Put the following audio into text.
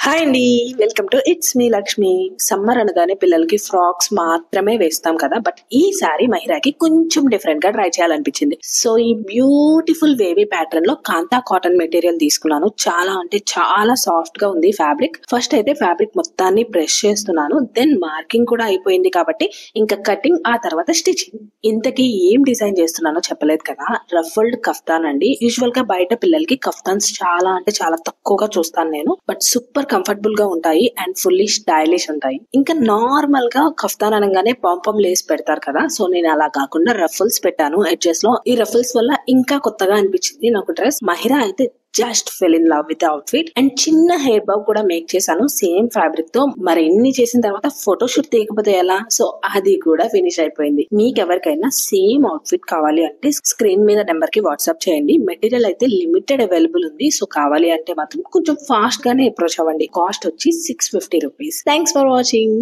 Hi అండి, welcome to it's me Lakshmi. Summer అనగానే పిల్లలకి ఫ్రాక్స్ మాత్రమే వేస్తాం కదా, బట్ ఈసారి మహిరాకి కొంచెం డిఫరెంట్ గా ట్రై చేయాలనిపించింది. సో ఈ బ్యూటిఫుల్ వేవీ ప్యాటర్న్ లో కాంతా కాటన్ మెటీరియల్ తీసుకున్నాను. చాలా అంటే చాలా సాఫ్ట్ గా ఉంది ఫ్యాబ్రిక్. ఫస్ట్ అయితే ఫ్యాబ్రిక్ మొత్తాన్ని ప్రెస్ చేస్తున్నాను, దెన్ మార్కింగ్ కూడా అయిపోయింది కాబట్టి ఇంకా కటింగ్, ఆ తర్వాత స్టిచింగ్. ఇంతకీ ఏం డిజైన్ చేస్తున్నానో చెప్పలేదు కదా. రఫల్డ్ కఫ్తాన్ అండి. యూజువల్ గా బయట పిల్లలకి కఫ్తాన్స్ చాలా అంటే చాలా తక్కువగా చూస్తాను నేను, బట్ సూపర్ కంఫర్టబుల్ గా ఉంటాయి అండ్ ఫుల్లీ స్టైలిష్ ఉంటాయి. ఇంకా నార్మల్ గా కఫ్తాన్ అనగానే పాంపం లేస్ పెడతారు కదా, సో నేను అలా కాకుండా రఫల్స్ పెట్టాను ఎడ్జెస్ లో. ఈ రఫల్స్ వల్ల ఇంకా కొత్తగా అనిపించింది నాకు డ్రెస్. మహిరా అయితే just fell in love with outfit. And చిన్న హెయిర్ బౌ కూడా మేక్ చేశాను సేమ్ ఫ్యాబ్రిక్ తో. మరి ఇన్ని చేసిన తర్వాత ఫోటోషూట్ తీయకపోతే ఎలా, సో అది కూడా ఫినిష్ అయిపోయింది. మీకు ఎవరికైనా సేమ్ అవుట్ఫిట్ కావాలి అంటే స్క్రీన్ మీద నెంబర్ కి వాట్సాప్ చేయండి. మెటీరియల్ అయితే లిమిటెడ్ అవైలబుల్ ఉంది, సో కావాలి అంటే మాత్రం కొంచెం ఫాస్ట్ గానే అప్రోచ్ అవ్వండి. కాస్ట్ వచ్చి 650 రూపీస్. Thanks for watching.